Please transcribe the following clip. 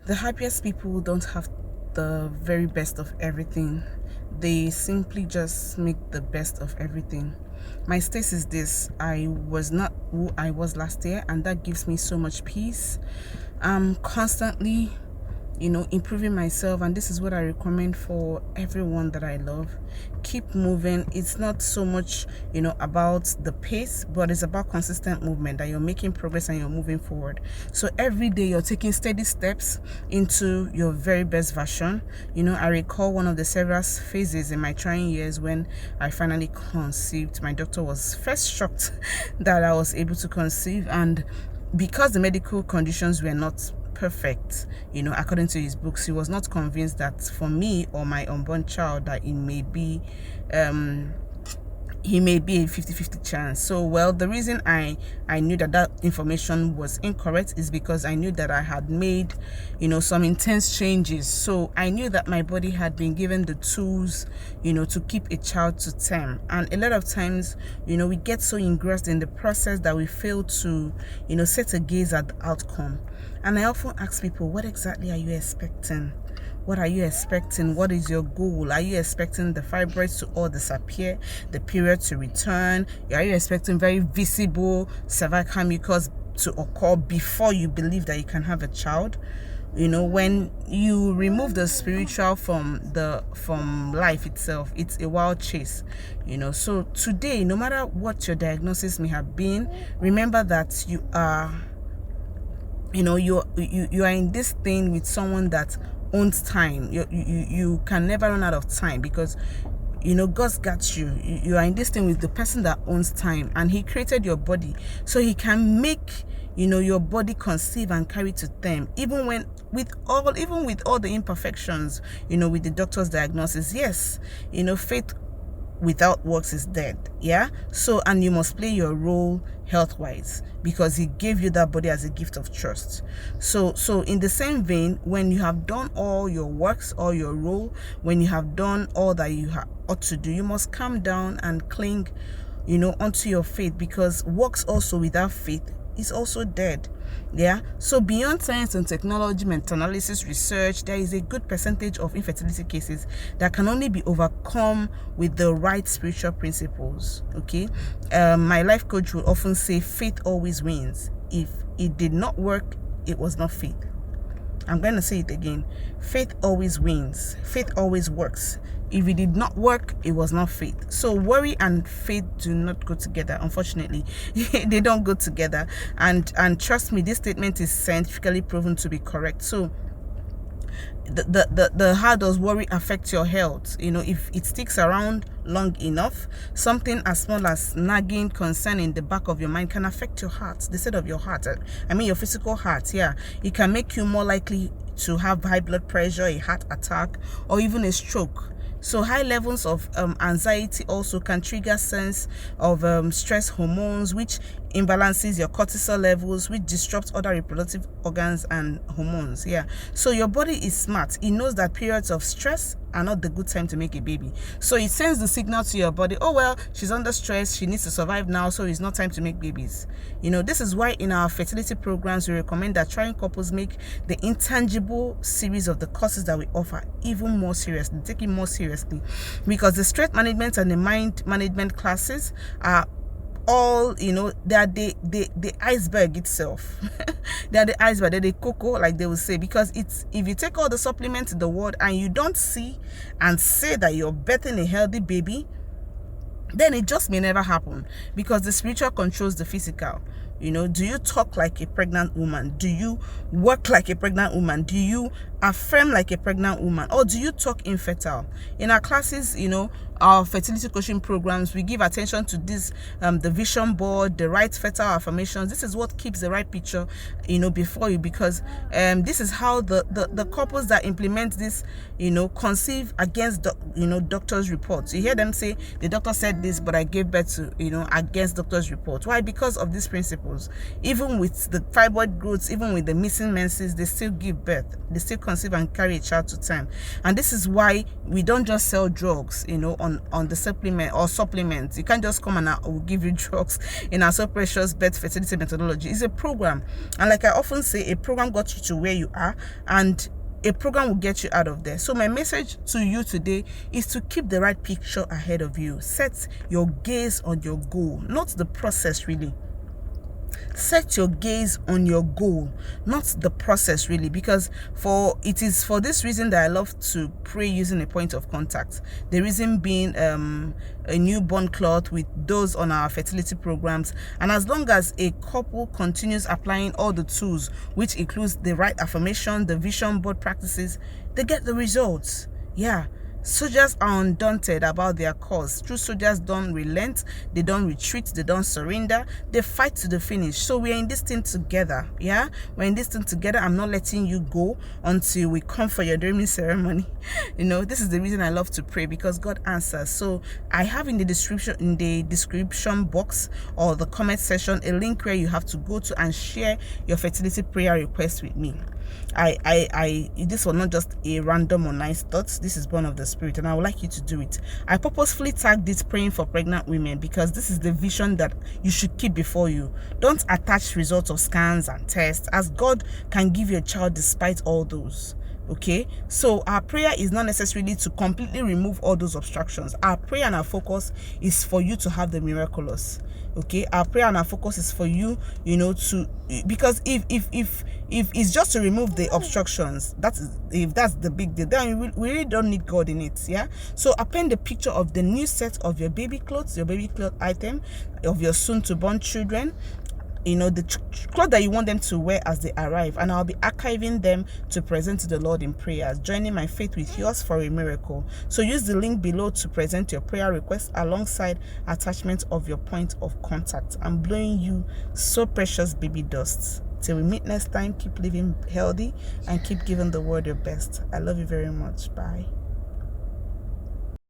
The happiest people don't have the very best of everything. They simply just make the best of everything. My stance is this: I was not who I was last year, and that gives me so much peace. I'm constantly improving myself, and this is what I recommend for everyone that I love. Keep moving. It's not so much about the pace, but it's about consistent movement, that you're making progress and you're moving forward. So every day you're taking steady steps into your very best version. I recall one of the several phases in my trying years when I finally conceived. My doctor was first shocked that I was able to conceive, and because the medical conditions were not perfect, according to his books, he was not convinced that for me or my unborn child that he may be a 50-50 chance. So, well, the reason I knew that information was incorrect is because I knew that I had made some intense changes. So I knew that my body had been given the tools to keep a child to term. And a lot of times we get so engrossed in the process that we fail to set a gaze at the outcome. And I often ask people, what exactly are you expecting? What are you expecting? What is your goal? Are you expecting the fibroids to all disappear, the period to return? Are you expecting very visible cervical mucus to occur before you believe that you can have a child? When you remove the spiritual from life itself, it's a wild chase. So today, no matter what your diagnosis may have been, remember that you are you are in this thing with someone that owns time. You can never run out of time, because God's got you. You are in this thing with the person that owns time, and he created your body so he can make your body conceive and carry to term, even with all the imperfections, with the doctor's diagnosis. Yes, faith without works is dead. Yeah. So, and you must play your role health-wise, because he gave you that body as a gift of trust. So in the same vein, when you have done all your works or your role, when you have done all that you ought to do, you must calm down and cling onto your faith, because works also without faith is also dead. Yeah. So beyond science and technology, meta-analysis, research, there is a good percentage of infertility cases that can only be overcome with the right spiritual principles. Okay. My life coach will often say faith always wins. If it did not work, it was not faith. I'm going to say it again. Faith always wins. Faith always works. If it did not work, it was not faith. So worry and faith do not go together. Unfortunately, they don't go together. And trust me, this statement is scientifically proven to be correct. So how does worry affect your health? If it sticks around long enough, something as small as nagging concern in the back of your mind can affect your heart, the state of your heart. I mean your physical heart. Yeah, it can make you more likely to have high blood pressure, a heart attack, or even a stroke. So high levels of anxiety also can trigger sense of stress hormones, which imbalances your cortisol levels, which disrupts other reproductive organs and hormones. Yeah. So your body is smart. It knows that periods of stress are not the good time to make a baby. So it sends the signal to your body, oh, well, she's under stress. She needs to survive now. So it's not time to make babies. This is why in our fertility programs, we recommend that trying couples make the intangible series of the courses that we offer even more seriously, take it more seriously, because the stress management and the mind management classes are all they are the iceberg itself. They are the iceberg, they're the cocoa, like they will say, because it's, if you take all the supplements in the world and you don't see and say that you're birthing a healthy baby, then it just may never happen, because the spiritual controls the physical. Do you talk like a pregnant woman? Do you work like a pregnant woman? Do you affirm like a pregnant woman? Or do you talk infertile? In our classes, our fertility coaching programs, we give attention to this, the vision board, the right fertile affirmations. This is what keeps the right picture, before you, because this is how the couples that implement this, conceive against doctor's reports. You hear them say, the doctor said this, but I gave birth to, against doctor's report. Why? Because of this principle. miracles. Even with the fibroid growths, even with the missing menses, they still give birth. They still conceive and carry a child to term. And this is why we don't just sell drugs, you know, on the supplement or supplements. You can't just come and we'll give you drugs in our So Precious birth fertility methodology. It's a program. And like I often say, a program got you to where you are, and a program will get you out of there. So my message to you today is to keep the right picture ahead of you. Set your gaze on your goal, not the process really. Set your gaze on your goal, not the process really, because it is for this reason that I love to pray using a point of contact. The reason being a newborn cloth with those on our fertility programs, and as long as a couple continues applying all the tools, which includes the right affirmation, the vision board practices, they get the results. Yeah. Soldiers are undaunted about their cause. True soldiers don't relent, they don't retreat, they don't surrender, they fight to the finish. So we're in this thing together. Yeah, we're in this thing together. I'm not letting you go until we come for your dreaming ceremony. You know, this is the reason I love to pray, because God answers. So I have in the description box or the comment section a link where you have to go to and share your fertility prayer request with me. This was not just a random or nice thoughts. This is born of the Spirit, and I would like you to do it. I purposefully tagged this praying for pregnant women because this is the vision that you should keep before you. Don't attach results of scans and tests, as God can give you a child despite all those. Okay, so our prayer is not necessarily to completely remove all those obstructions. Our prayer and our focus is for you to have the miraculous. Okay, our prayer and our focus is for you, you know, because if it's just to remove the obstructions, if that's the big deal, then we really don't need God in it. Yeah, so append the picture of the new set of your baby clothes, your baby cloth item, of your soon to born children, you know, the clothes that you want them to wear as they arrive, and I'll be archiving them to present to the Lord in prayers, joining my faith with yours for a miracle. So use the link below to present your prayer request alongside attachment of your point of contact. I'm blowing you so precious baby dust. Till we meet next time, keep living healthy and keep giving the world your best. I love you very much. Bye.